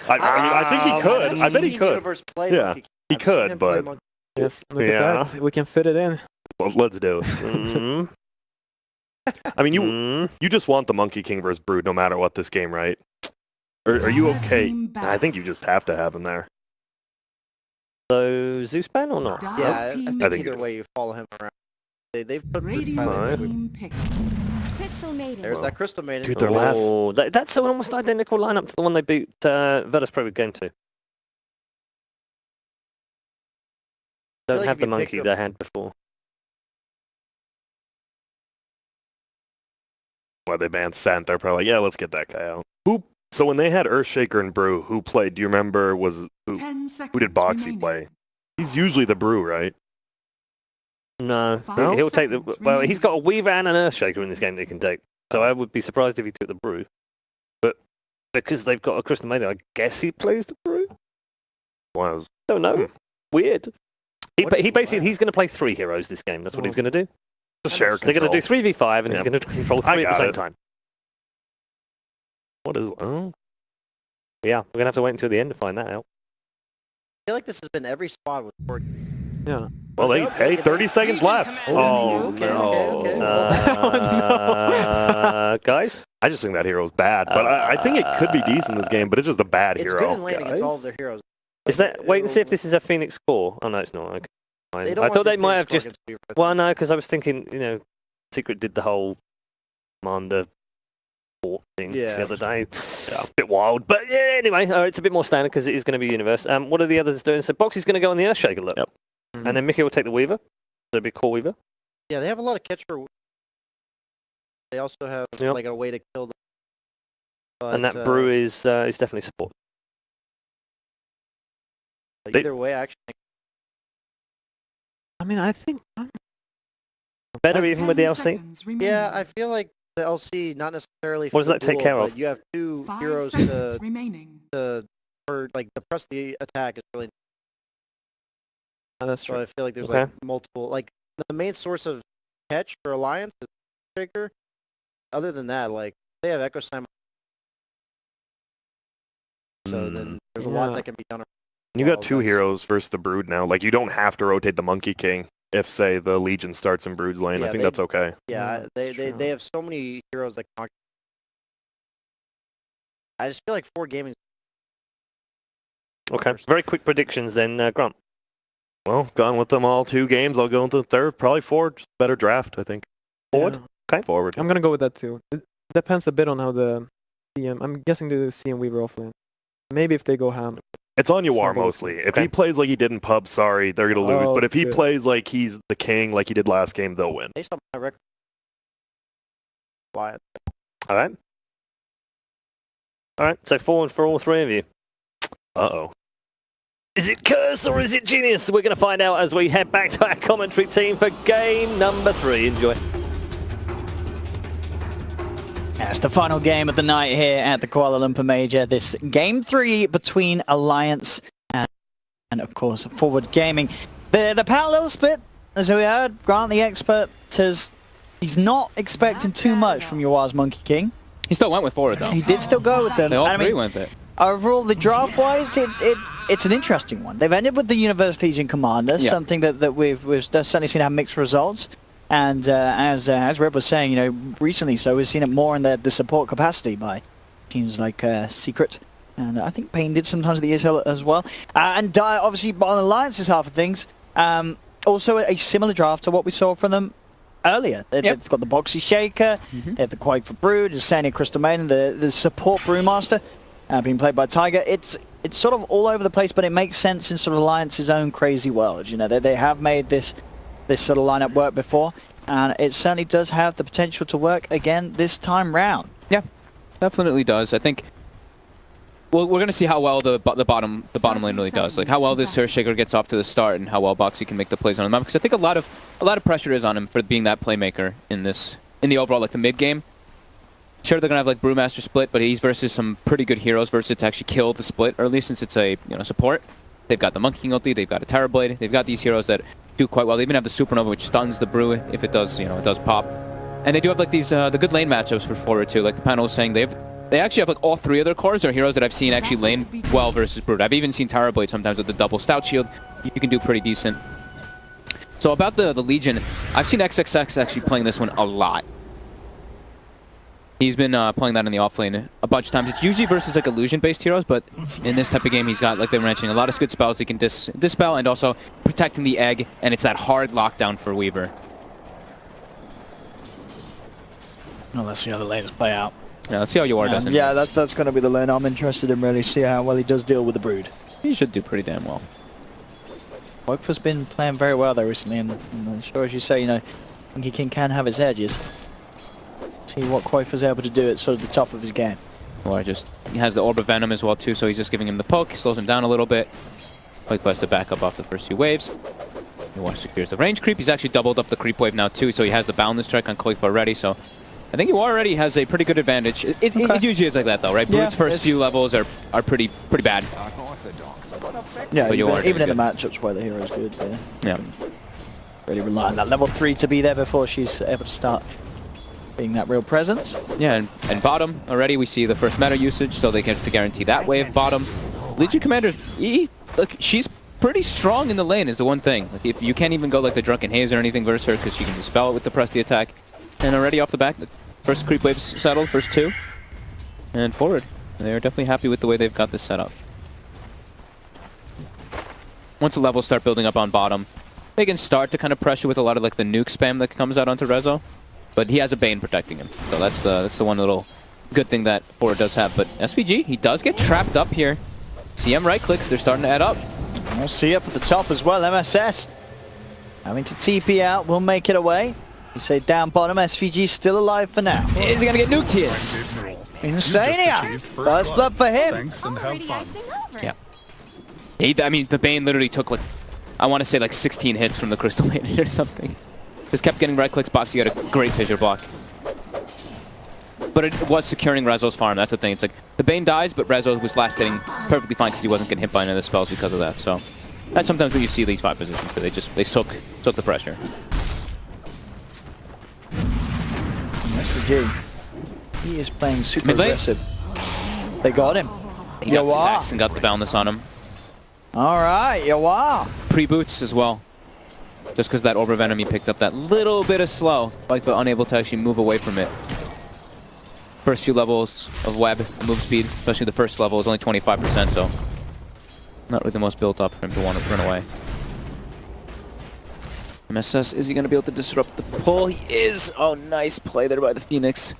I think he could. I bet he could. Yeah, he could, but... Yes, look at that. We can fit it in. Well, let's do it. I mean, you just want the Monkey King versus Brood no matter what this game, right? Or are you okay? I think you just have to have him there. So, Zeus ban or not? Yeah, I think either way you follow him around. They've put There's that Crystal Maiden. Dude, their last... Oh, that's an almost identical lineup to the one they beat Virtus Pro with Game 2. Don't have the monkey they had before. Well, they banned Sant. They're probably like, yeah, let's get that guy out. So when they had Earthshaker and Brew, who played? Do you remember? Who did Boxy play? He's usually the Brew, right? No. He'll take the... Well, he's got a Weaver and an Earthshaker in this game that he can take. So I would be surprised if he took the Brew. But because they've got a Crystal Maiden, I guess he plays the Brew? Was. Don't know. Weird. He basically, he's going to play 3 heroes this game. That's what he's going to do. They're going to do 3v5 and he's going to control 3 at the same time. What is... Oh. Yeah, we're going to have to wait until the end to find that out. I feel like this has been every spot with 4. Yeah. Well, hey, 30 seconds left. Oh, no. Guys? I just think that hero's bad, but I think it could be decent this game, but it's just a bad hero. It's good in lane against all of their heroes. Is that... Wait and see if this is a Phoenix core. Oh, no, it's not. Okay. I thought they might have just... Well, no, because I was thinking, you know, Secret did the whole Commander thing the other day. Yeah, a bit wild, but yeah, anyway, it's a bit more standard because it is going to be Universe. What are the others doing? So Boxy's going to go on the Earthshaker, look. Yep. And then Mickey will take the Weaver. So it'll be Core Weaver. Yeah, they have a lot of catch for... They also have like a way to kill them. But, and that Brew is definitely support. Either way, I actually think... I mean, I think... Better even with the LC? Yeah, I feel like the LC, not necessarily... What does that take care of? You have 2 heroes to like, the press the attack is really... That's true. So I feel like there's like multiple... Like, the main source of catch for Alliance is Shaker. Other than that, like, they have Echo Simon. So then there's a lot that can be done. You got 2 heroes versus the Brood now. Like, you don't have to rotate the Monkey King if, say, the Legion starts in Brood's lane. I think that's okay. Yeah, they have so many heroes that can... I just feel like 4 gaming... Okay. Very quick predictions then, Grant. Well, gone with them all 2 games. I'll go into the third. Probably 4. Just better draft, I think. Forward? Yeah. Okay. Forward. I'm going to go with that too. It depends a bit on how the CM... I'm guessing the CM Weaver offlane. Maybe if they go ham. It's on Yawar mostly. If he plays like he did in pub, sorry, they're going to lose. But if he plays like he's the king, like he did last game, they'll win. Based on my record. All right. All right, so forward for all 3 of you. Uh-oh. Is it curse or is it genius? We're going to find out as we head back to our commentary team for game number 3. Enjoy. It's the final game of the night here at the Kuala Lumpur Major. This game 3 between Alliance and of course, Forward Gaming. The parallel split, as we heard, Grant the expert says he's not expecting too much from Yawar's Monkey King. He still went with Forward though. He did still go with them. They all 3 went there. Overall, the draft-wise, it's an interesting one. They've ended with the Universe Legion Commander, something that we've certainly seen have mixed results. And as Reb was saying, you know, recently, so we've seen it more in the support capacity by teams like Secret, and I think Pain did sometimes at the ESL as well. And obviously on Alliance's half of things, also a similar draft to what we saw from them earlier. They've got the Boxy Shaker, they have the Quake for Brood, the Sania Crystal Maiden, the support Brewmaster, being played by Tiger. It's sort of all over the place, but it makes sense in sort of Alliance's own crazy world. You know, they have made this sort of lineup work before, and it certainly does have the potential to work again this time round. Yeah, definitely does. I think. Well, we're going to see how well the bottom lane really does. Like how well this Earthshaker gets off to the start, and how well Boxy can make the plays on the map. Because I think a lot of pressure is on him for being that playmaker in the overall like the mid game. Sure, they're going to have like Brewmaster split, but he's versus some pretty good heroes versus to actually kill the split early, since it's a support. They've got the Monkey King ulti, they've got a Terrorblade, they've got these heroes that do quite well. They even have the Supernova, which stuns the Brew if it does, it does pop. And they do have like these the good lane matchups for Forward too. Like the panel was saying, they have They actually have like all 3 of their cores are heroes that I've seen actually lane well versus Brood. I've even seen Terrorblade sometimes with the double stout shield. You can do pretty decent. So about the Legion, I've seen XXX actually playing this one a lot. He's been playing that in the offlane a bunch of times. It's usually versus like illusion-based heroes, but in this type of game, he's got, like they were mentioning, a lot of good spells he can dispel, and also protecting the egg, and it's that hard lockdown for Weaver. Well, let's see how the lanes play out. Yeah, let's see how you are does. Yeah, that's going to be the lane. I'm interested in really see how well he does deal with the Brood. He should do pretty damn well. Warcraft's been playing very well there recently, and sure as you say, you know, Monkey King can have his edges. See what Quaifer's able to do at sort of the top of his game. Or just, he has the Orb of Venom as well too, so he's just giving him the poke, slows him down a little bit. Quaifer has to back up off the first few waves. He secures the range creep. He's actually doubled up the creep wave now too, so he has the boundless strike on Quaifer already, so I think he already has a pretty good advantage. It usually is like that though, right? Brood's first few levels are pretty bad. Yeah, even in the matchups where the hero's good, yeah. Really rely on that level 3 to be there before she's able to start being that real presence. Yeah, and bottom already we see the first meta usage, so they get to guarantee that wave bottom. Legion Commander's, she's pretty strong in the lane is the one thing. Like, if you can't even go like the Drunken Haze or anything versus her because she can dispel it with the press the attack. And already off the back, the first creep wave's settled, first 2. And forward. They're definitely happy with the way they've got this set up. Once the levels start building up on bottom, they can start to kind of pressure with a lot of like the nuke spam that comes out onto Rezo. But he has a Bane protecting him. So that's the one little good thing that forward does have. But SVG, he does get trapped up here. CM right clicks, they're starting to add up. We'll see up at the top as well. MSS having to TP out, will make it away. You say down bottom, SVG still alive for now. Is he gonna get nuked here? Insania! First blood for him. Yeah. I mean, the Bane literally took like, I want to say like 16 hits from the Crystal Lady or something. Just kept getting right clicks, Boxy got a great fissure block. But it was securing Rezo's farm, that's the thing. It's like, the Bane dies, but Rezo was last hitting perfectly fine because he wasn't getting hit by any of the spells because of that, so. That's sometimes when you see these 5 positions, where they soak the pressure. SVG, he is playing super aggressive. They got him. He got the stacks and got the boundless on him. Alright, Yawa. Pre-boots as well. Just because that Orb of Venom he picked up that little bit of slow, like but unable to actually move away from it. First few levels of web move speed, especially the first level, is only 25%, so not really the most built up for him to want to run away. MSS, is he going to be able to disrupt the pull? He is! Oh, nice play there by the Phoenix.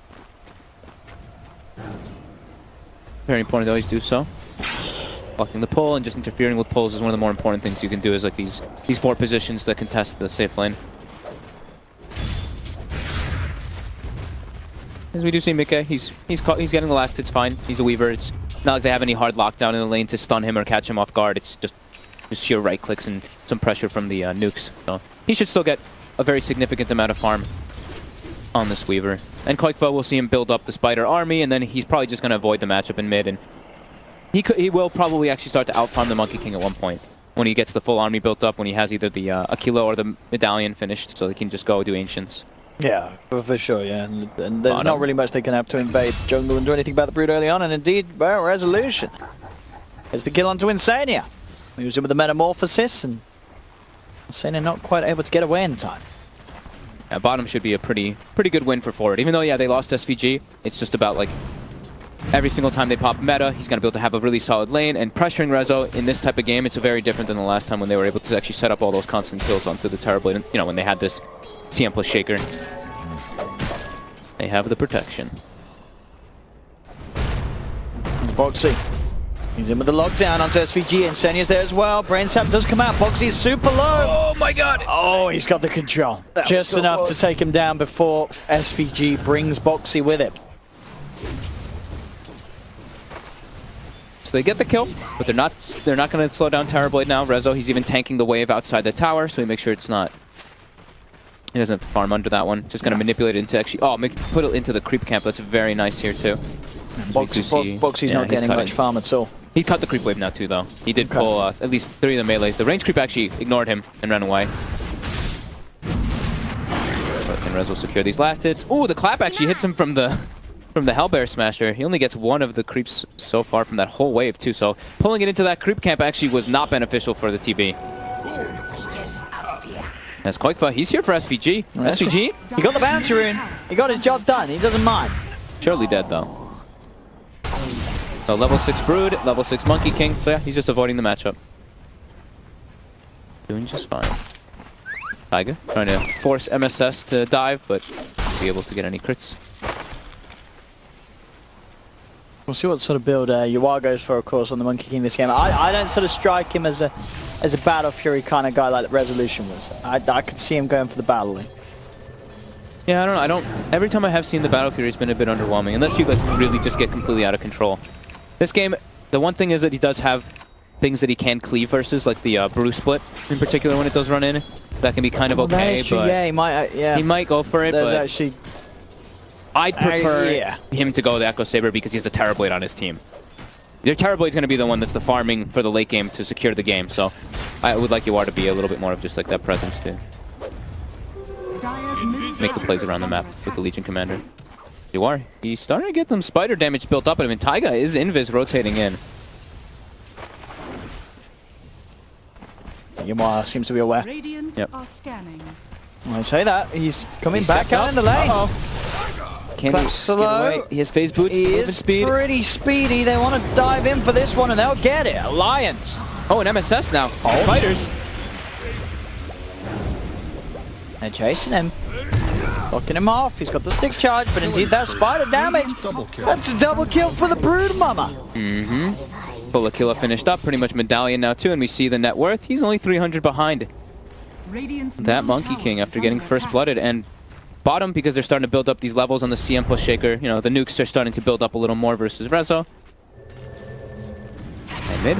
Very important to always do so. Blocking the pull and just interfering with pulls is one of the more important things you can do, is like these 4 positions that contest the safe lane. As we do see Mikke, he's getting the last, it's fine. He's a Weaver. It's not like they have any hard lockdown in the lane to stun him or catch him off guard. It's just sheer right clicks and some pressure from the nukes. So he should still get a very significant amount of farm on this Weaver. And Koikfa will see him build up the Spider army, and then he's probably just going to avoid the matchup in mid, and he will probably actually start to outfarm the Monkey King at one point when he gets the full army built up, when he has either the Aquila or the Medallion finished, so he can just go do Ancients. Yeah, for sure, yeah. And there's not really much they can have to invade jungle and do anything about the Brood early on, and indeed, well, Resolution. There's the kill onto Insania. He was in with the Metamorphosis, and Insania not quite able to get away in time. Yeah, bottom should be a pretty good win for forward. Even though, yeah, they lost SVG, it's just about, like, every single time they pop meta, he's going to be able to have a really solid lane, and pressuring Rezo in this type of game, it's very different than the last time when they were able to actually set up all those constant kills onto the Terrorblade, you know, when they had this CM plus Shaker. They have the protection. Boxy. He's in with the lockdown onto SVG, and Senia's there as well. Brain Sap does come out. Boxy's super low. Oh my god! Oh, he's got the control. Just enough to take him down before SVG brings Boxy with it. So they get the kill, but they're not going to slow down Terrorblade now. Rezo, he's even tanking the wave outside the tower, so he makes sure it's not. He doesn't have to farm under that one. Just going to manipulate it into actually. Oh, put it into the creep camp. That's very nice here too. Boxy's not getting much farm at all. He cut the creep wave now too, though. He did pull at least 3 of the melees. The range creep actually ignored him and ran away. But can Rezo secure these last hits? Ooh, the clap actually hits him from the from the Hellbear Smasher. He only gets one of the creeps so far from that whole wave too, so pulling it into that creep camp actually was not beneficial for the TB. As Koikfa, he's here for SVG. SVG? He got the bounty rune. He got his job done. He doesn't mind. Surely dead though. So level 6 Brood, level 6 Monkey King. So yeah, he's just avoiding the matchup. Doing just fine. Taiga trying to force MSS to dive, but won't be able to get any crits. We'll see what sort of build Yuar goes for, of course, on the Monkey King this game. I don't sort of strike him as a Battle Fury kind of guy like Resolution was. I could see him going for the Battle Link. Yeah, I don't know. Every time I have seen the Battle Fury, it's been a bit underwhelming, unless you guys really just get completely out of control. This game, the one thing is that he does have things that he can cleave versus, like the Brew Split in particular when it does run in. That can be kind of okay, but yeah, he might go for it. There's but actually, I'd prefer him to go the Echo Saber because he has a Terrorblade on his team. Your Terrorblade's going to be the one that's the farming for the late game to secure the game, so I would like Yuar to be a little bit more of just like that presence to make the plays around the map with the Legion Commander. Yuar, he's starting to get some spider damage built up on him, and Taiga is invis rotating in. Yuar seems to be aware. Yep. I say that. He's coming back out in the lane. Can he get away? He has phase boots, He movement is speed. pretty speedy. They want to dive in for this one, and they'll get it. Alliance. Oh, an MSS now. Spiders. They're chasing him. Locking him off. He's got the stick charge, but indeed that spider damage. That's a double kill for the Brood Mama. Bulakilla finished up, pretty much Medallion now too, and we see the net worth. He's only 300 behind that Monkey King after getting first blooded. And bottom, because they're starting to build up these levels on the CM plus Shaker, you know, the nukes are starting to build up a little more versus Rezo. And mid,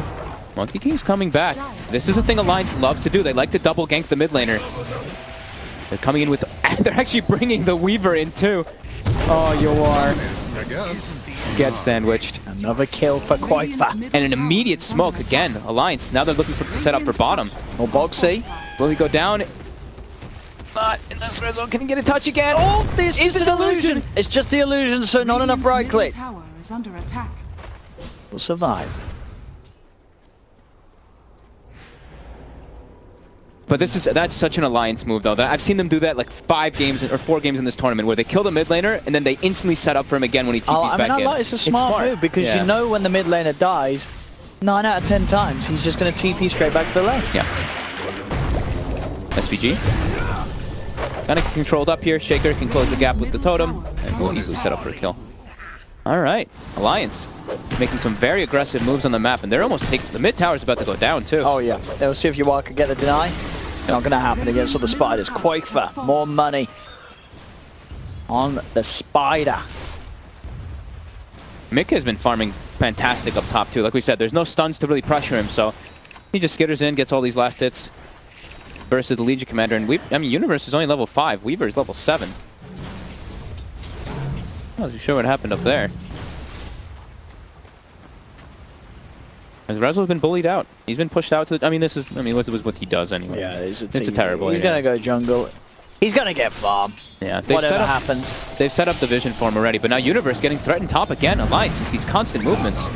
Monkey King's coming back. This is a thing Alliance loves to do. They like to double gank the mid laner. They're coming in with, they're actually bringing the Weaver in too. Oh, Yuar gets sandwiched. Another kill for Koikfa. And an immediate smoke again. Alliance, now they're looking to set up for bottom. Well, Boxy. Will he go down? But unless Rezo can get a touch again. Oh, this is an illusion. It's just the illusion, so not enough right click. Will survive. But that's such an Alliance move though. I've seen them do that like 5 games or 4 games in this tournament where they kill the mid laner and then they instantly set up for him again when he TP's back in. It's a smart move because you know when the mid laner dies, 9 out of 10 times he's just going to TP straight back to the lane. Yeah. SVG. Kind of controlled up here. Shaker can close the gap with the totem and will easily set up for a kill. Alright, Alliance making some very aggressive moves on the map, and they're almost taking... The mid tower's about to go down too. Oh yeah, they'll see if Yuar can get the deny. Not going to happen against all the spiders. Koikfa, more money on the spider. Mick has been farming fantastic up top too. Like we said, there's no stuns to really pressure him, so he just skitters in, gets all these last hits versus the Legion Commander. And Universe is only level 5. Weaver is level 7. Not too sure what happened up there. As Rezo's been bullied out. He's been pushed out to the... this was what he does anyway. Yeah, it's a terrible... He's going to go jungle. He's going to get farm. Yeah, whatever happens. They've set up the vision for him already, but now Universe getting threatened top again. Alliance, just these constant movements.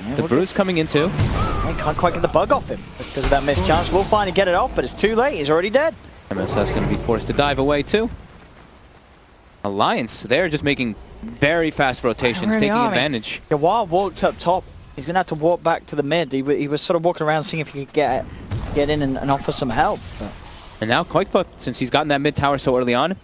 Yeah, the Brew's coming in too. They can't quite get the bug off him because of that missed chance. We'll finally get it off, but it's too late. He's already dead. MSS going to be forced to dive away too. Alliance, they're just making very fast rotations, taking advantage. Yuar walked up top. He's going to have to walk back to the mid. He was sort of walking around seeing if he could get in and offer some help. But. And now Koikfa, since he's gotten that mid tower so early on,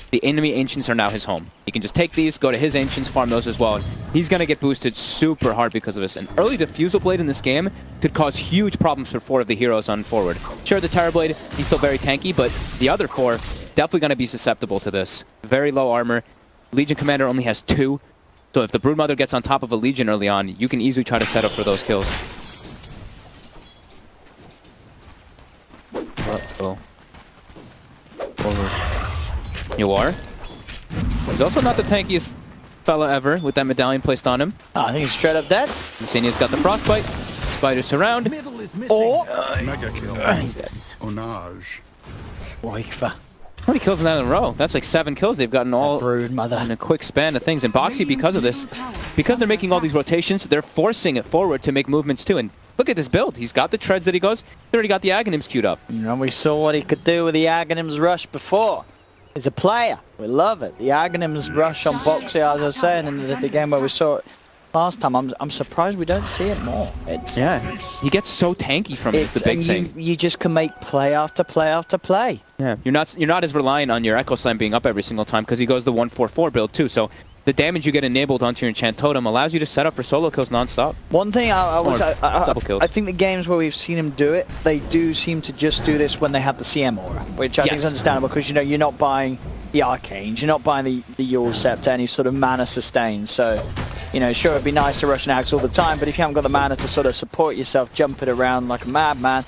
the enemy Ancients are now his home. He can just take these, go to his Ancients, farm those as well. He's going to get boosted super hard because of this. An early Diffusal Blade in this game could cause huge problems for 4 of the heroes on forward. Sure, the Terrorblade, he's still very tanky, but the other 4 definitely going to be susceptible to this. Very low armor. Legion Commander only has 2. So if the Broodmother gets on top of a Legion early on, you can easily try to set up for those kills. Uh-oh. Over. Yuar. He's also not the tankiest fella ever with that medallion placed on him. Oh, I think he's straight up dead. Insania's got the frostbite. Spiders surround. Oh! Mega kill. He's dead. Onage. Koikfa. How many kills in that in a row? That's like 7 kills they've gotten all Brood mother. in a quick span of things. And Boxy, because of this, because they're making all these rotations, they're forcing it forward to make movements too. And look at this build. He's got the treads that he goes. He already got the Aghanims queued up. You know, we saw what he could do with the Aghanims rush before. He's a player. We love it. The Aghanims rush on Boxy, as I was saying in the game where we saw it last time. I'm surprised we don't see it more. Yeah, he gets so tanky from it. It's the big thing. You just can make play after play after play. Yeah, you're not as reliant on your Echo Slam being up every single time because he goes the 1-4-4 build too. So the damage you get enabled onto your Enchant Totem allows you to set up for solo kills non-stop. One thing double kills. I think the games where we've seen him do it, they do seem to just do this when they have the CM aura, which I think is understandable because you know you're not buying the Arcanes, you're not buying the Yule Scepter, any sort of mana sustain. So, you know, sure it'd be nice to rush an axe all the time, but if you haven't got the mana to sort of support yourself, jump it around like a madman,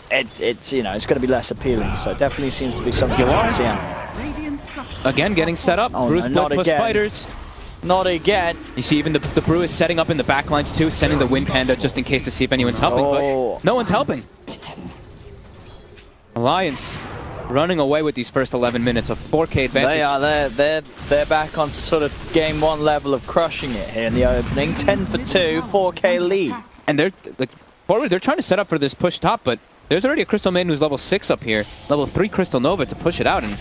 it's you know it's going to be less appealing. So it definitely seems to be something you want to see. Again, getting set up. Oh, Bruce no, plus spiders. Not again. You see even the Brew is setting up in the backlines too, sending the Wind Panda just in case to see if anyone's helping, but no one's helping. Alliance running away with these first 11 minutes of 4K advantage. They're back onto sort of game 1 level of crushing it here in the opening. 10 for 2, 4K lead. And they're like forward, they're trying to set up for this push top, but there's already a Crystal Maiden who's level 6 up here, level 3 Crystal Nova to push it out, and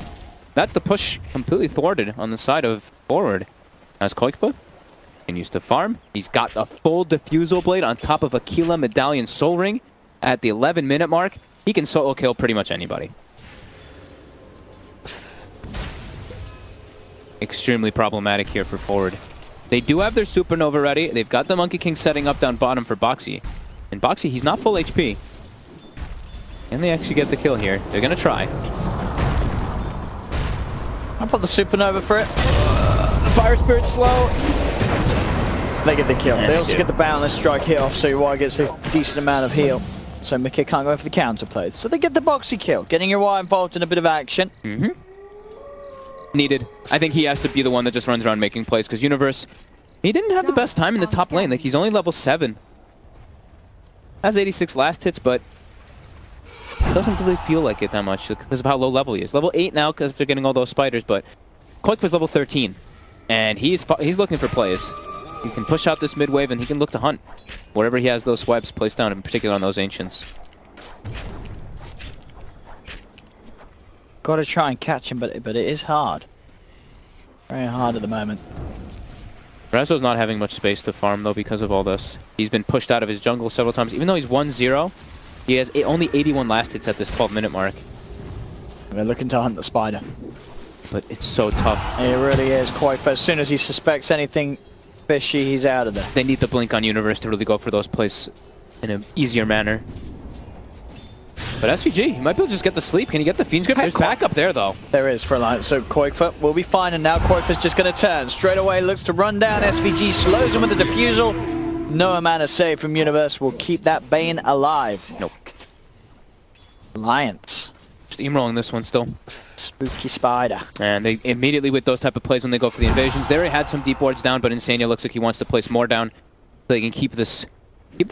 that's the push completely thwarted on the side of forward. As Koikpa continues to farm, he's got a full Diffusal Blade on top of Aquila Medallion Soul Ring at the 11-minute mark. He can solo kill pretty much anybody. Extremely problematic here for forward. They do have their Supernova ready. They've got the Monkey King setting up down bottom for Boxy. And Boxy, he's not full HP. Can they actually get the kill here? They're going to try. I'll put the Supernova for it. Fire Spirit slow. They get the kill. They also get the Boundless Strike hit off, so Ui gets a decent amount of heal. So Mickey can't go for the counter plays. So they get the Boxy kill, getting Ui involved in a bit of action. Needed. I think he has to be the one that just runs around making plays, because Universe, he didn't have the best time in the top lane. Like, he's only level 7. Has 86 last hits, but doesn't really feel like it that much because of how low level he is. Level 8 now because they're getting all those spiders, but Koikpa's level 13. And he's looking for plays. He can push out this mid wave and he can look to hunt wherever he has those swipes placed down, in particular on those Ancients. Got to try and catch him, but it is hard. Very hard at the moment. Rezo's not having much space to farm though because of all this. He's been pushed out of his jungle several times. Even though he's 1-0, he has only 81 last hits at this 12-minute mark. They're looking to hunt the spider. But it's so tough. It really is quite. As soon as he suspects anything fishy, he's out of there. They need the blink on Universe to really go for those plays in an easier manner. But SVG, he might be able to just get the sleep. Can he get the Fiend's Grip? There's backup there, though. There is for Alliance. So Koikfa will be fine, and now Koikfa's just going to turn. Straight away looks to run down. SVG slows him with the Diffusal. No mana save from Universe will keep that Bane alive. Nope. Alliance. Just steamrolling this one still. Spooky Spider. And they immediately, with those type of plays when they go for the invasions, they already had some deep wards down, but Insania looks like he wants to place more down so they can keep this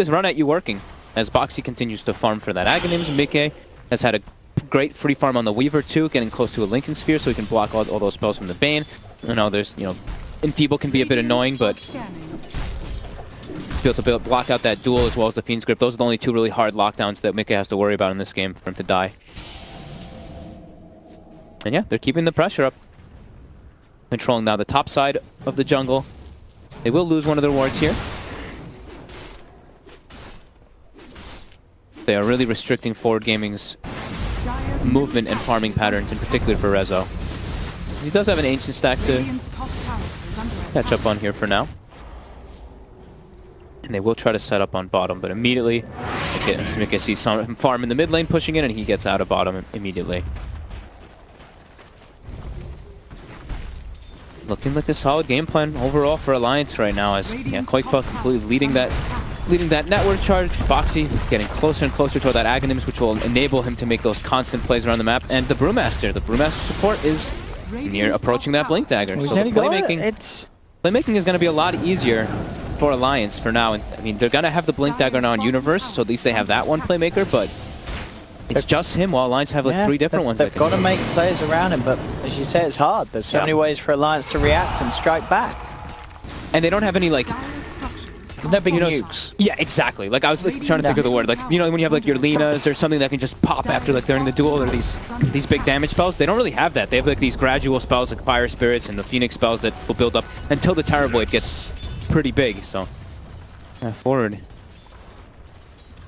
run at you working. As Boxy continues to farm for that Aghanims, Mickey has had a great free farm on the Weaver too, getting close to a Lincoln Sphere so he can block all those spells from the Bane. You know, there's, you know, Enfeeble can be a bit annoying, but to be able to block out that duel as well as the Fiend's Grip, those are the only two really hard lockdowns that Mickey has to worry about in this game for him to die. And yeah, they're keeping the pressure up. Controlling now the top side of the jungle. They will lose one of their wards here. They are really restricting Forward Gaming's movement and farming patterns, in particular for Rezo. He does have an Ancient stack to catch up on here for now. And they will try to set up on bottom, but immediately, Mickey sees him farm in the mid lane pushing in, and he gets out of bottom immediately. Looking like a solid game plan overall for Alliance right now, as Koikpa completely leading that network charge. Boxy getting closer and closer toward that Aghanims, which will enable him to make those constant plays around the map. And the Brewmaster support is near approaching that Blink Dagger. So the playmaking is going to be a lot easier for Alliance for now. And I mean, they're going to have the Blink Dagger now on Universe, so at least they have that one playmaker, but It's just him, while Alliance have like 3 different ones. They've got to make players around him, but as you say, it's hard. There's so many ways for Alliance to react and strike back. And they don't have any like... No big nukes. Yeah, exactly. Like I was like, trying to think of the word. Like, you know, when you have like your Linas or something that can just pop after like they're in the duel, or these big damage spells. They don't really have that. They have like these gradual spells like Fire Spirits and the Phoenix spells that will build up until the Terrorblade gets pretty big. So, forward.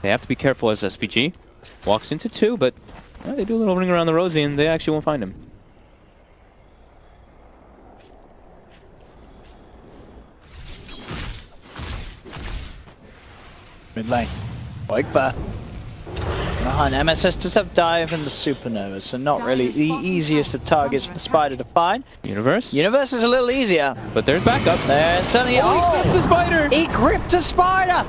They have to be careful as SVG walks into 2, but they do a little ring around the rosy and they actually won't find him. Mid lane. Wigfa. Behind MSS does have dive and the supernova, so not really the easiest of targets for the Spider to find. Universe? Universe is a little easier. But there's backup. There's certainly... Oh, he grips a Spider! He gripped a Spider!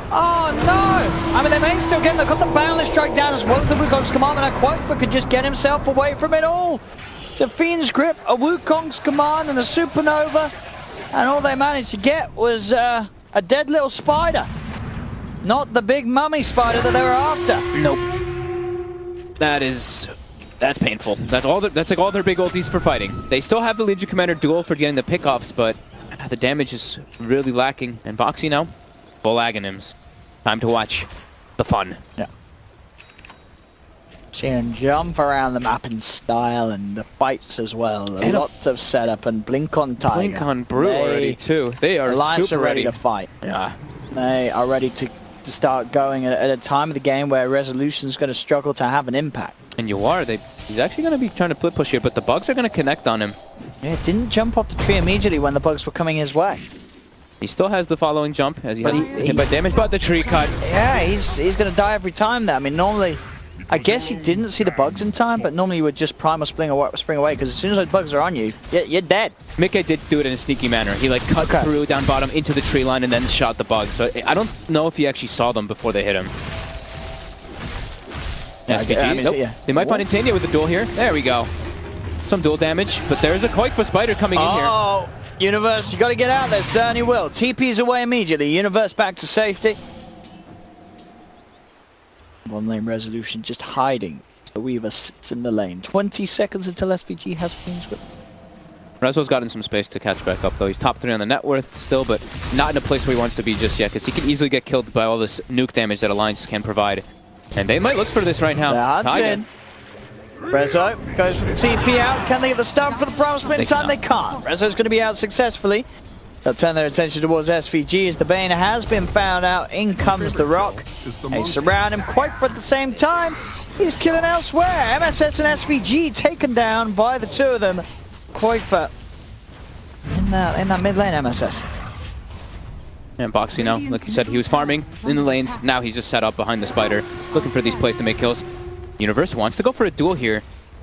Oh no! I mean, they may still get... They've got the Boundless Strike down as well as the Wukong's Command, and Quofa could just get himself away from it all. It's a Fiend's Grip, a Wukong's Command, and a Supernova, and all they managed to get was a dead little Spider. Not the big mummy spider that they were after. Nope. That's painful. That's like all their big ultis for fighting. They still have the Legion Commander duel for getting the pickoffs, but the damage is really lacking. And Boxy now, full Aghanims. Time to watch the fun. Yeah. See him jump around the map in style and the fights as well. Lots of setup and Blink on Tiger. Blink on Brew already too. They are Alliance super are ready to fight. Yeah. They are ready to start going at a time of the game where Resolution's going to struggle to have an impact. And he's actually going to be trying to split push here, but the bugs are going to connect on him. Yeah, didn't jump off the tree immediately when the bugs were coming his way. He still has the following jump as he has hit by damage, but the tree cut. Yeah, he's going to die every time there. I mean, normally, I guess he didn't see the bugs in time, but normally you would just prime or spring away, because as soon as those bugs are on you, you're dead. Mickey did do it in a sneaky manner. He like cut through down bottom into the tree line and then shot the bugs. So I don't know if he actually saw them before they hit him. Yeah, SVG, nope. They might find Insania with the duel here. There we go. Some duel damage, but there's a Quake for Spider coming in here. Oh, Universe, you got to get out there. Certainly will. TP's away immediately. Universe back to safety. One lane Resolution just hiding. So Weaver sits in the lane. 20 seconds until SVG has Fiend's Grip. Rezo's gotten some space to catch back up though. He's top 3 on the net worth still, but not in a place where he wants to be just yet, because he can easily get killed by all this nuke damage that Alliance can provide. And they might look for this right now. That's in. Rezo goes for the TP out. Can they get the stun for the Primal Split in time? They can't. Rezo's going to be out successfully. They'll turn their attention towards SVG as the Bane has been found out. In comes the Rock. They surround him quite at the same time. He's killing elsewhere. MSS and SVG taken down by the 2 of them. Quoifa in that mid lane, MSS. And Boxy now, like you said, he was farming in the lanes. Now he's just set up behind the Spider, looking for these plays to make kills. Universe wants to go for a duel here.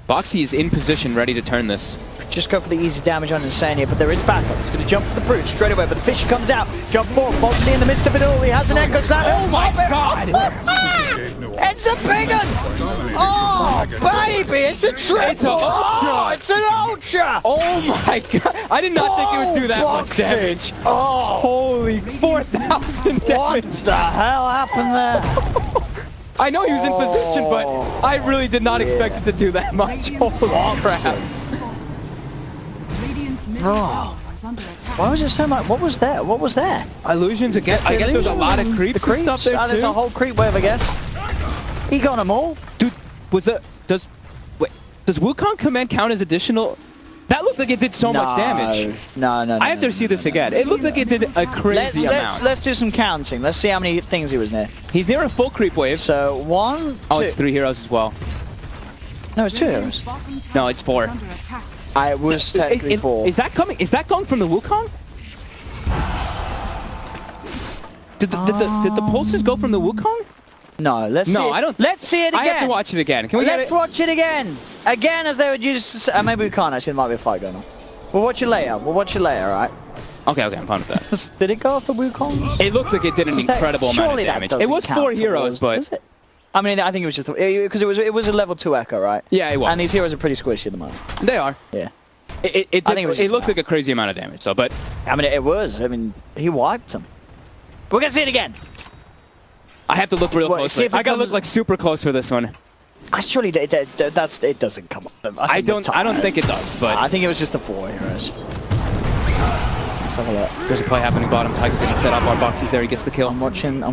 Boxy is in position, ready to turn this. Just go for the easy damage on Insania, but there is backup. He's going to jump for the Brute straight away, but the Fisher comes out. Jump forward, Boxy in the midst of it all. He has an Echo Slam. Oh my god! It's a big one! Oh, baby, it's a triple! It's an ultra! Oh, it's an ultra! Oh my god! I did not think it would do that much damage. Oh, Holy 4,000 damage! what the hell happened there? I know he was in position, but I really did not expect it to do that much. Holy crap. Oh. Why was it so much? What was there? What was there? Illusions again. I guess there's a lot of creeps and stuff there too. There's a whole creep wave, I guess. He got them all. Dude, does Wukong Command count as additional? That looked like it did so much damage. No. I have to see this again. It looked like it did a crazy amount. Let's do some counting. Let's see how many things he was near. He's near a full creep wave. So 1, 2. Oh, it's 3 heroes as well. No, it's 2 heroes. No, it's 4. I was technically 4. Is that coming? Is that going from the Wukong? Did the pulses go from the Wukong? No, let's see. I don't. Let's see it again. I have to watch it again. Can we Let's watch it again. Again, as they would use. Maybe we can't actually. There might be a fight going on. We'll watch it later. Alright? Okay, I'm fine with that. Did it go off the Wukong? It looked like it did an incredible amount of damage. It was 4 heroes, but... Does it? I mean, I think it was just... Because it was a level 2 Echo, right? Yeah, it was. And these heroes are pretty squishy at the moment. They are. Yeah. It looked like a crazy amount of damage, so, but... I mean, it was. I mean, he wiped them. We're going to see it again. I have to look real closely. I gotta look like super close for this one. Surely it doesn't come up. I don't think it does, but I think it was just the 4 heroes. Let's have a look. There's a play happening bottom. Tiger's gonna set up our boxes there. He gets the kill. I'm watching them.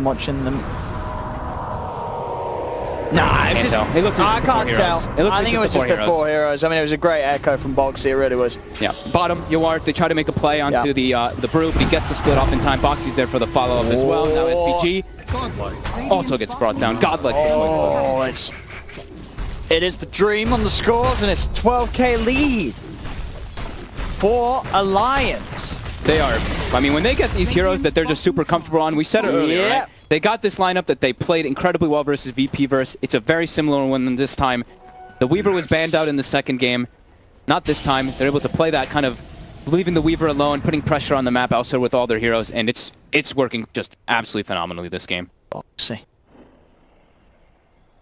Nah, I can't tell. It looks like I can't tell. I think it was just the 4 heroes. I mean, it was a great echo from Boxy. It really was. Yeah. Bottom, Yawar, they try to make a play onto the Brew, but he gets the split off in time. Boxy's there for the follow-up as well. Now SVG also gets brought down. Godlike. Oh, it is the dream on the scores, and it's 12k lead for Alliance. They are. I mean, when they get these heroes that they're just super comfortable on, we said it earlier, right? They got this lineup that they played incredibly well versus VP verse. It's a very similar one than this time. The Weaver was banned out in the second game. Not this time. They're able to play that kind of leaving the Weaver alone, putting pressure on the map elsewhere with all their heroes, and it's working just absolutely phenomenally this game. Boxy.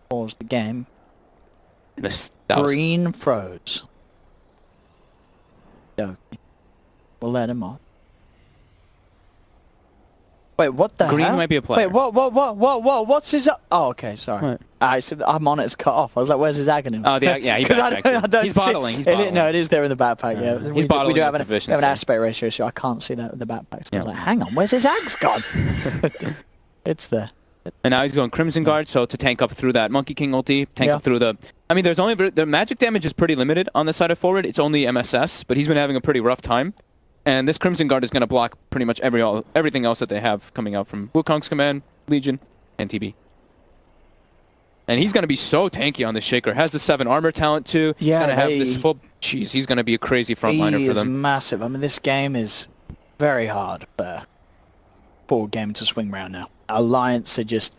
Pause the game. That Green froze. Okay. We'll let him off. Wait, what the Green hell? might be a player. Wait, what? What's his... Oh, okay, sorry. What? Our monitor's cut off. I was like, where's his agony? Oh, yeah, he backpacked. He's bottling. He's bottling. No, it is there in the backpack, yeah. He's bottling. We do have an aspect ratio, so I can't see that with the backpack. So I was like, hang on, where's his axe gone? It's there. And now he's going Crimson Guard, so to tank up through that Monkey King ulti, tank up through the... I mean, there's only... The magic damage is pretty limited on the side of forward. It's only MSS, but he's been having a pretty rough time. And this Crimson Guard is going to block pretty much everything else that they have coming out from Wukong's command, Legion, and TB. And he's going to be so tanky on the Shaker. Has the 7 armor talent too. He's going to have this full... Jeez, he's going to be a crazy frontliner for them. He is massive. I mean, this game is very hard for forward game to swing around now. Alliance are just...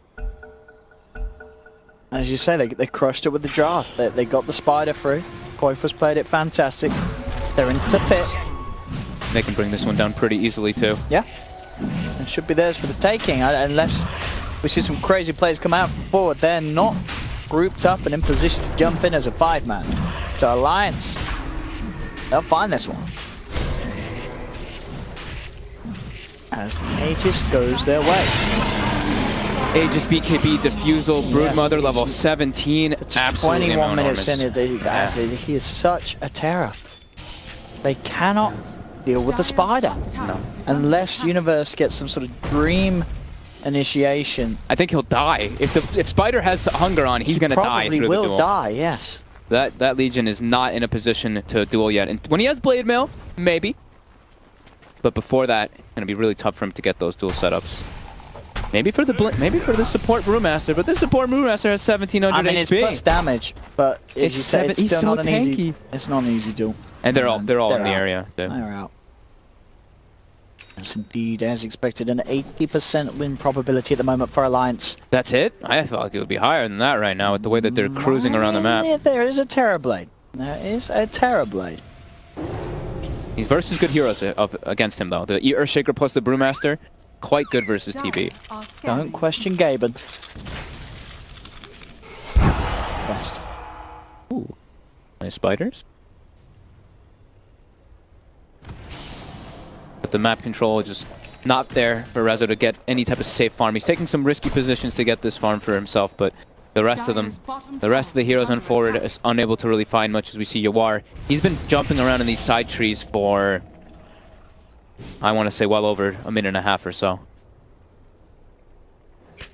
As you say, they crushed it with the draft. They got the spider through. Koifa's played it fantastic. They're into the pit. They can bring this one down pretty easily too. Yeah. It should be theirs for the taking, unless we see some crazy players come out from forward. They're not grouped up and in position to jump in as a 5-man. So Alliance, they'll find this one. As the Aegis goes their way. Aegis, BKB, Diffusal, Broodmother, level 17. It's absolutely 21 minutes in enormous. guys. He is such a terror. They cannot deal with the spider. No. Unless Universe gets some sort of dream initiation. I think he'll die. If Spider has hunger on, he's going to die through the duel. Probably will die, yes. That Legion is not in a position to duel yet. And when he has Blade Mail, maybe. But before that, it's going to be really tough for him to get those duel setups. Maybe for the support Brewmaster, but this support Brewmaster has 1700 HP. I mean, it's plus damage, but it's still so not an easy. It's not an easy duel. And they're all in the area. They're out. Yes, indeed, as expected, an 80% win probability at the moment for Alliance. That's it? I thought like it would be higher than that right now with the way that they're cruising around the map. Yeah, there is a Terrorblade. There is a Terrorblade. He's versus good heroes against him, though. The Earthshaker plus the Brewmaster, quite good versus TB. Don't question Gaben. Best. Ooh. Nice spiders. But the map control is just not there for Rezo to get any type of safe farm. He's taking some risky positions to get this farm for himself, but the rest of them, the rest of the heroes on forward is unable to really find much. As we see Yawar, he's been jumping around in these side trees for, I want to say, well over a minute and a half or so. It's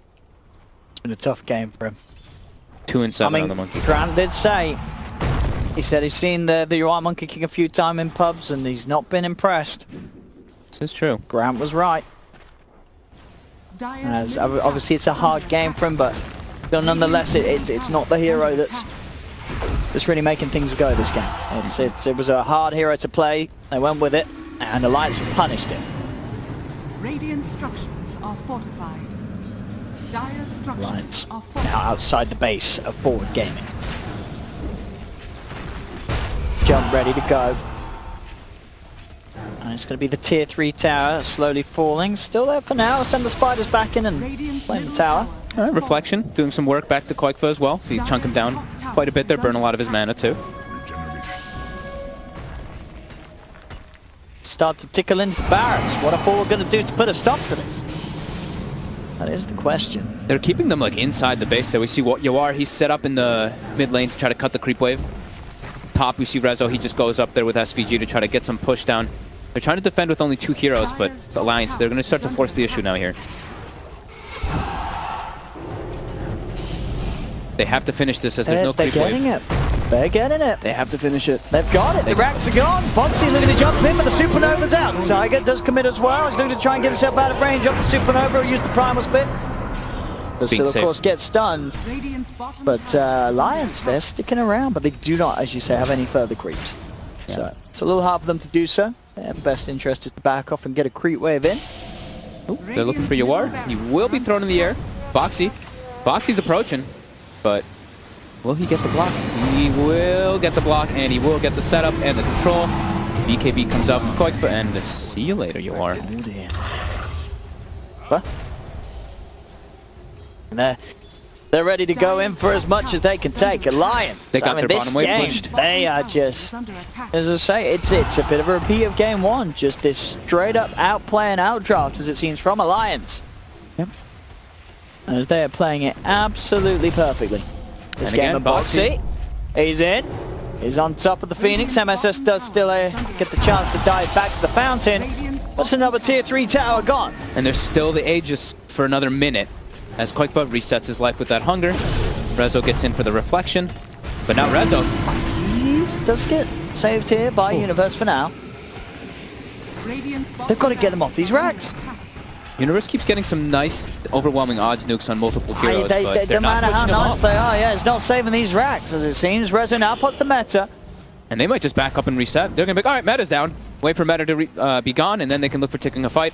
been a tough game for him. 2 and 7 on the Monkey. Grant did say, he said he's seen the Yawar Monkey King a few times in pubs and he's not been impressed. This is true. Grant was right. As obviously it's a hard game for him, but nonetheless it's not the hero that's really making things go this game. It was a hard hero to play. They went with it, and Alliance punished it. Radiant structures are fortified. Dire structures Alliance are fortified. now outside the base of Forward Gaming. Jump ready to go. And it's going to be the tier 3 tower slowly falling. Still there for now. Send the spiders back in and flame the tower. Reflection, doing some work back to Koikfa as well. So you chunk him down quite a bit there, burn a lot of his mana too. Start to tickle into the barracks. What are Forward going to do to put a stop to this? That is the question. They're keeping them like inside the base there. We see what Yawar, he's set up in the mid lane to try to cut the creep wave. Top, we see Rezo, he just goes up there with SVG to try to get some push down. They're trying to defend with only 2 heroes, but the Alliance, they're going to start to force the issue now here. They have to finish this as there's no creep wave. They're getting it. They have to finish it. They've got it. The racks are gone. Boxy looking to jump in, but the Supernova's out. Tiger does commit as well. He's looking to try and get himself out of range of the Supernova. He'll use the Primal Spit. But still, of course, get stunned. But Alliance, they're sticking around, but they do not, as you say, have any further creeps. Yeah. So it's a little hard for them to do so. Their best interest is to back off and get a creep wave in. Ooh, they're looking for Yawar. He will be thrown in the air. Boxy's approaching, but will he get the block? He will get the block, and he will get the setup and the control. BKB comes out from Koikfa, and see you later, Yawar. What? And they're ready to go in for as much as they can take. Alliance, they got their bottom wave pushed. They are just, as I say, it's a bit of a repeat of game 1. Just this straight up outplay and outdraft, as it seems, from Alliance. Yep. As they are playing it absolutely perfectly. This game of Boxy, he's in. He's on top of the Phoenix. MSS does still get the chance to dive back to the fountain. That's another tier 3 tower gone. And there's still the Aegis for another minute as Koikfa resets his life with that hunger. Rezo gets in for the reflection. But now Rezo, he does get saved here by Universe for now. They've got to get him off these racks. Universe keeps getting some nice, overwhelming odds nukes on multiple heroes, but they're no not matter how pushing them nice off. they are, yeah, it's not saving these racks, as it seems. Rezo now puts the meta. And they might just back up and reset. They're going to be like, all right, meta's down. Wait for meta to be gone, and then they can look for taking a fight.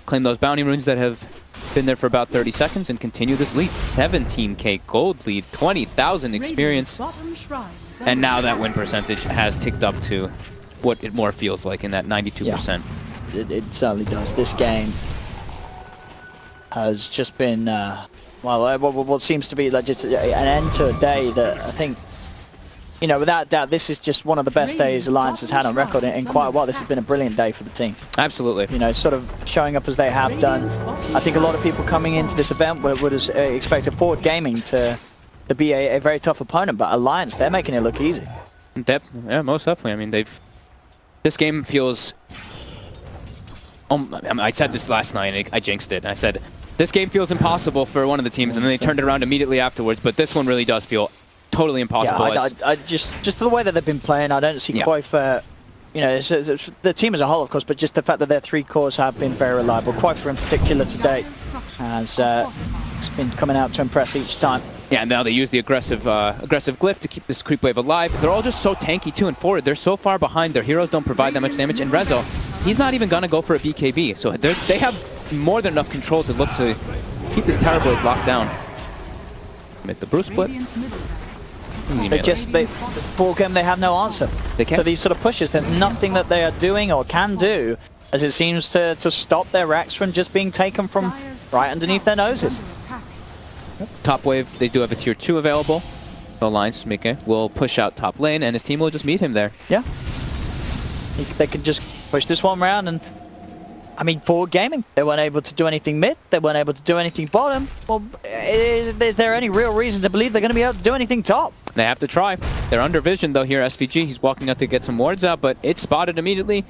Claim those bounty runes that have been there for about 30 seconds and continue this lead. 17k gold lead, 20,000 experience. And now that win percentage has ticked up to what it more feels like in that 92%. Yeah. It certainly does. This game has just been, well, what seems to be like just an end to a day that I think, you know, without doubt, this is just one of the best days Alliance has had on record in quite a while. This has been a brilliant day for the team. Absolutely. You know, sort of showing up as they have done. I think a lot of people coming into this event would have expected Forward Gaming to be a very tough opponent, but Alliance, they're making it look easy. Yeah, most definitely. I mean, this game feels... I said this last night, I jinxed it. I said, this game feels impossible for one of the teams, and then they turned it around immediately afterwards, but this one really does feel totally impossible. Yeah, I just the way that they've been playing, I don't see Koikfa, you know, it's the team as a whole, of course, but just the fact that their 3 cores have been very reliable. Koikfa in particular to date has it's been coming out to impress each time. Yeah, and now they use the aggressive glyph to keep this creep wave alive. They're all just so tanky too and forward. They're so far behind. Their heroes don't provide that much damage. And Rezo, he's not even gonna go for a BKB. So they have more than enough control to look to keep this tower blade locked down. Make the Bruce split. They for game, they have no answer. They can't. So these sort of pushes, there's nothing that they are doing or can do, as it seems to stop their racks from just being taken from right underneath their noses. Top wave, they do have a tier 2 available. The Alliance, Mike, will push out top lane, and his team will just meet him there. Yeah. They can just push this one round, and I mean, Forward Gaming, they weren't able to do anything mid, they weren't able to do anything bottom. Well, is there any real reason to believe they're going to be able to do anything top? They have to try. They're under vision, though, here. SVG, he's walking out to get some wards out, but it's spotted immediately.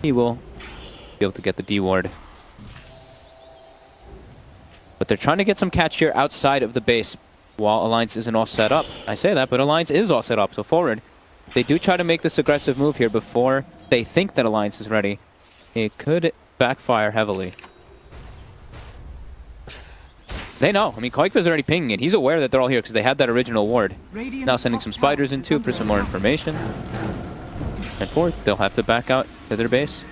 He will be able to get the D ward. But they're trying to get some catch here outside of the base while Alliance isn't all set up. I say that, but Alliance is all set up, so forward. They do try to make this aggressive move here before they think that Alliance is ready. It could backfire heavily. They know. I mean, Koikfa's already pinging it. He's aware that they're all here because they had that original ward. Now sending some spiders in too for some more information. And forward, they'll have to back out to their base.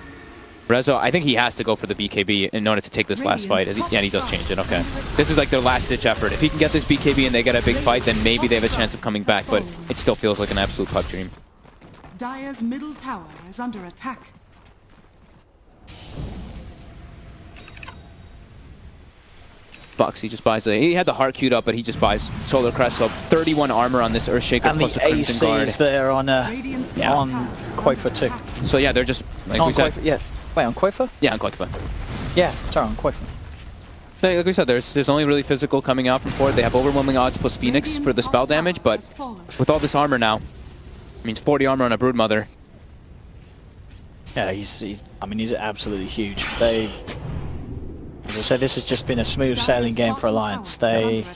Rezo, I think he has to go for the BKB in order to take this last fight. Yeah, he does change it. Okay. This is like their last-ditch effort. If he can get this BKB and they get a big fight, then maybe they have a chance of coming back, but it still feels like an absolute pipe dream. Dire's middle tower is under attack. Boxy just buys he had the heart queued up, but he just buys Solar Crest, so 31 armor on this Earthshaker and plus the a Crimson Guard. ACs there on Koikfa too. So yeah, they're just, like we said. Koikfa, yeah. Wait, on Koikfa? Yeah, on Koikfa. Yeah, sorry, on Koikfa. Like we said, there's only really physical coming out from forward. They have overwhelming odds plus Phoenix for the spell damage, but with all this armor now, I mean 40 armor on a Broodmother. Yeah, I mean, he's absolutely huge. They, as I said, this has just been a smooth sailing game for Alliance. They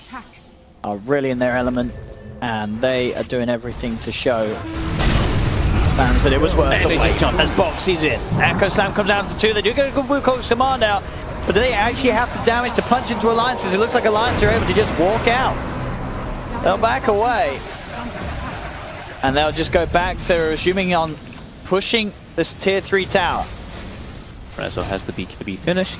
are really in their element, and they are doing everything to show fans that it was worth the wait. As Boxy's in. Echo Slam comes down for 2. They do get a good Wukong's command out, but do they actually have the damage to punch into Alliances? It looks like Alliance are able to just walk out. They'll back away. And they'll just go back to assuming on pushing this tier 3 tower. Rezo has the BKB finished.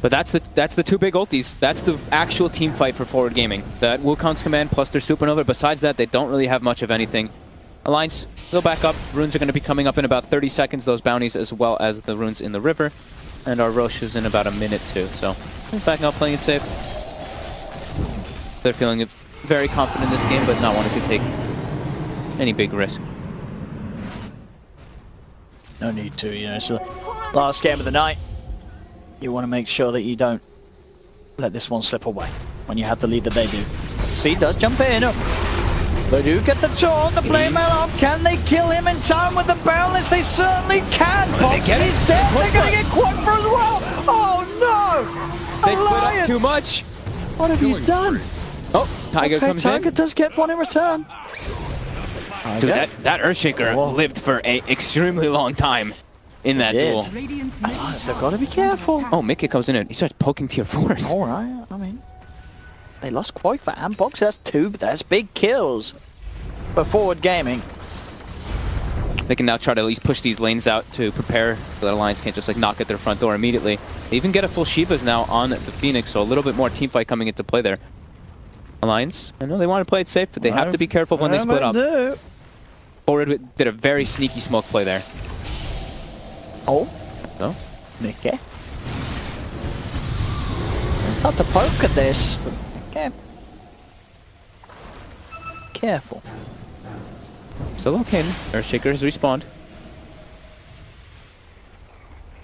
But that's the two big ultis. That's the actual team fight for forward gaming. That Wukong's command plus their supernova. Besides that, they don't really have much of anything. Alliance, they'll back up. Runes are going to be coming up in about 30 seconds, those bounties, as well as the runes in the river. And our Roche is in about a minute too. So, backing up, playing it safe. They're feeling very confident in this game, but not wanting to take any big risk. No need to, you know, it's the last game of the night. You want to make sure that you don't let this one slip away when you have the lead that they do. See, he does jump in. They do get the taunt, the blade mail off. Can they kill him in time with the Boundless? They certainly can. He's dead. They're going to get Quadra as well. Oh no! They split up too much. What have you done? Oh, Tiger comes in. Tiger does get one in return. Dude, that Earthshaker lived for an extremely long time in that duel. They've got to be careful. Oh, Mickey comes in and he starts poking tier 4s. Alright, I mean, they lost Quoifa and Boxy. That's 2, but that's big kills for forward gaming. They can now try to at least push these lanes out to prepare so that Alliance can't just like knock at their front door immediately. They even get a full Shivas now on the Phoenix, so a little bit more team fight coming into play there. Alliance, I know they want to play it safe, but they have to be careful when they split up. Forward did a very sneaky smoke play there. Oh. No? Mickey. Start to poke at this, but okay. Careful. Still okay. Earthshaker has respawned.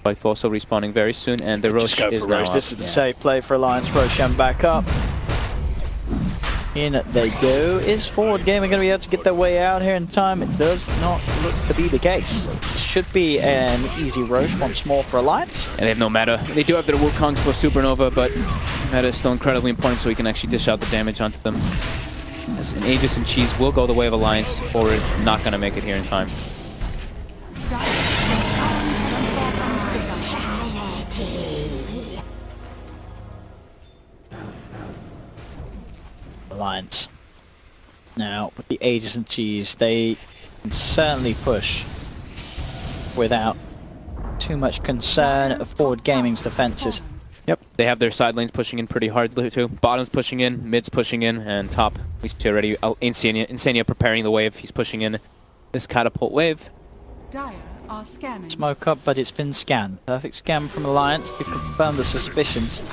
Spike also respawning very soon, and the Roche is now up. This is the safe play for Alliance. Roshan back up. In they go. Is forward gaming going to be able to get their way out here in time? It does not look to be the case. It should be an easy Roche once more for Alliance. And they have no meta. They do have their Wukongs plus Supernova, but meta is still incredibly important so we can actually dish out the damage onto them. As an Aegis and Cheese will go the way of Alliance. Forward not going to make it here in time. Alliance. Now, with the Aegis and Cheese, they can certainly push without too much concern of forward gaming's defenses. Yep, they have their side lanes pushing in pretty hard too. Bottom's pushing in, mid's pushing in, and top, we see already Insania preparing the wave. He's pushing in this catapult wave. Dire are scanning. Smoke up, but it's been scanned. Perfect scan from Alliance to confirm the suspicions.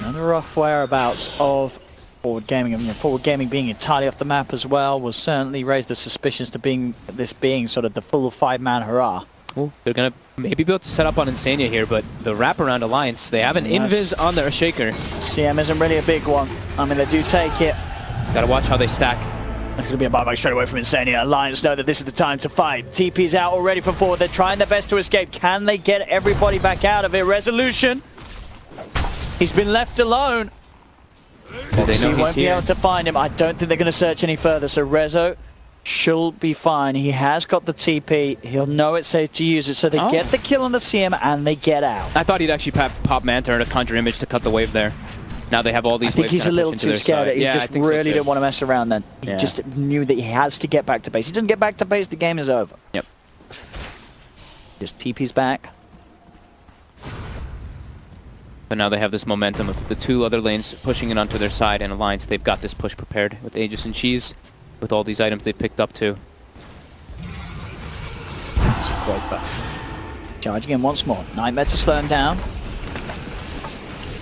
And the rough whereabouts of forward gaming. I mean, forward gaming being entirely off the map as well will certainly raise the suspicions to being sort of the full 5-man hurrah. Ooh, they're gonna maybe be able to set up on Insania here, but the wraparound Alliance, they have an invis on their Shaker. CM isn't really a big one. I mean, they do take it. Gotta watch how they stack. There's going to be a buyback straight away from Insania. Alliance know that this is the time to fight. TP's out already from forward. They're trying their best to escape. Can they get everybody back out of it? Resolution. He's been left alone. He won't be able to find him. I don't think they're going to search any further. So Rezo should be fine. He has got the TP. He'll know it's safe to use it. So they get the kill on the CM and they get out. I thought he'd actually pop Manta or a Conjure Image to cut the wave there. Now they have all these. I think he's a little too scared. He just really didn't want to mess around then. He just knew that he has to get back to base. He doesn't get back to base, the game is over. Yep. Just TP's back. But now they have this momentum of the two other lanes pushing it onto their side, and Alliance, they've got this push prepared with Aegis and Cheese, with all these items they picked up too. Charging in once more. Nightmare to slow him down.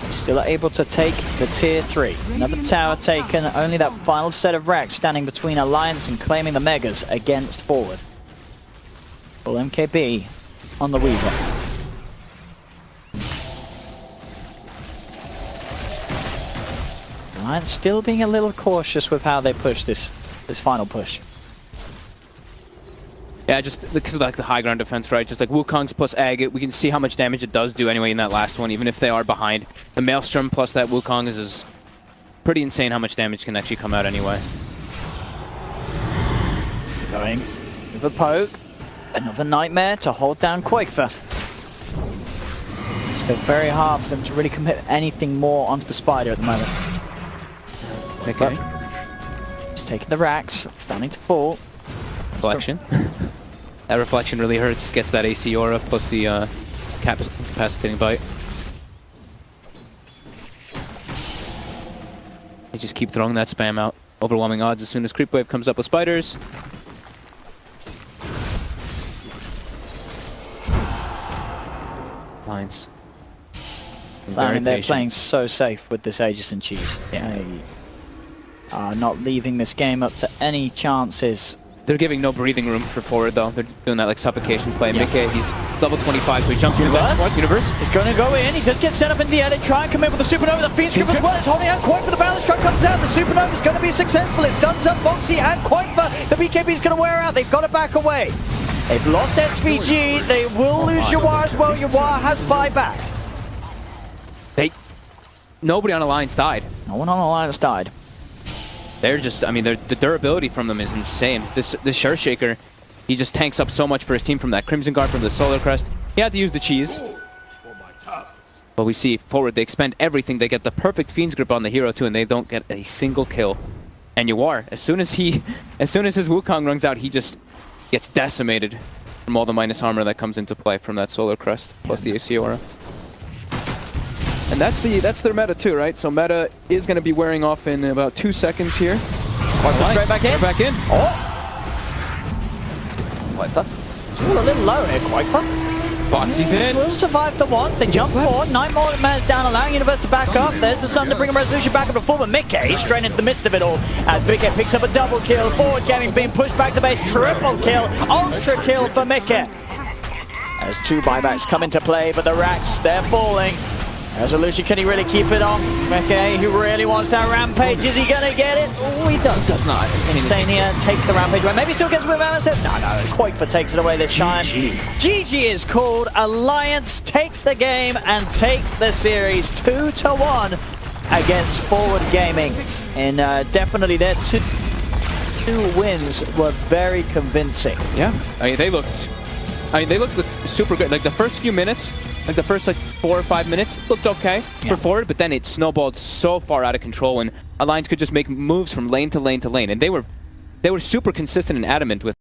Still able to take the tier 3. Another tower taken. Only that final set of racks standing between Alliance and claiming the Megas against forward. Full MKB on the Weaver. Alliance still being a little cautious with how they push this final push. Yeah, just because of like the high ground defense, right? Just like Wukong's plus Egg, we can see how much damage it does do anyway in that last one, even if they are behind. The Maelstrom plus that Wukong is pretty insane how much damage can actually come out anyway. Going with a poke. Another nightmare to hold down Quakefer. Still very hard for them to really commit anything more onto the Spider at the moment. Okay. He's taking the racks, starting to fall. Reflection. That reflection really hurts, gets that AC aura plus the capacitating bite. They just keep throwing that spam out. Overwhelming odds as soon as Creep Wave comes up with spiders. Lines. I mean, they're playing so safe with this Aegis and Cheese. Yeah. They are not leaving this game up to any chances. They're giving no breathing room for forward though. They're doing that like suffocation play. Yeah. Mickey, he's level 25, so he jumps into that universe. He's going to go in. He does get set up in the air. They try and come in with the Supernova. The Fiend Script as well. It's holding out Quakefer. The balance truck comes out. The Supernova is going to be successful. It stuns up Foxy and Quakefer. The BKB is going to wear out. They've got to back away. They've lost SVG. They will lose Yawar as well. Yawar has buyback. Nobody on Alliance died. No one on Alliance died. They're just, I mean, the durability from them is insane. This Shaker, he just tanks up so much for his team from that Crimson Guard, from the Solar Crest. He had to use the cheese. But we see forward, they expend everything. They get the perfect Fiend's Grip on the hero too, and they don't get a single kill. And Yawar, as soon as his Wukong runs out, he just gets decimated from all the minus armor that comes into play from that Solar Crest, plus the AC aura. And that's their meta too, right? So meta is going to be wearing off in about 2 seconds here. Straight back in. Back in. Oh! Quakefer. Still a little low here, Quakefer. Foxy's in. Will survive the one. They jump forward. 9 more mares down, allowing Universe to back up. There's the Sun to bring a resolution back up to full, but Mickey straight into the midst of it all as Mickey picks up a double kill. Forward Gaming being pushed back to base. Triple kill. Ultra kill for Mickey. As 2 buybacks come into play, but the racks, they're falling. Resolution, can he really keep it on? Mickey, who really wants that rampage, is he gonna get it? Oh, he does not. Insane here, takes the rampage away. Maybe he still gets with Amazon. No, Quakefer takes it away this time. GG is called. Alliance take the game and take the series 2-1 against Forward Gaming. And definitely their two wins were very convincing. Yeah, I mean, they looked super good. Like the first few minutes, like the first 4 or 5 minutes looked okay for forward, but then it snowballed so far out of control and Alliance could just make moves from lane to lane to lane, and they were super consistent and adamant with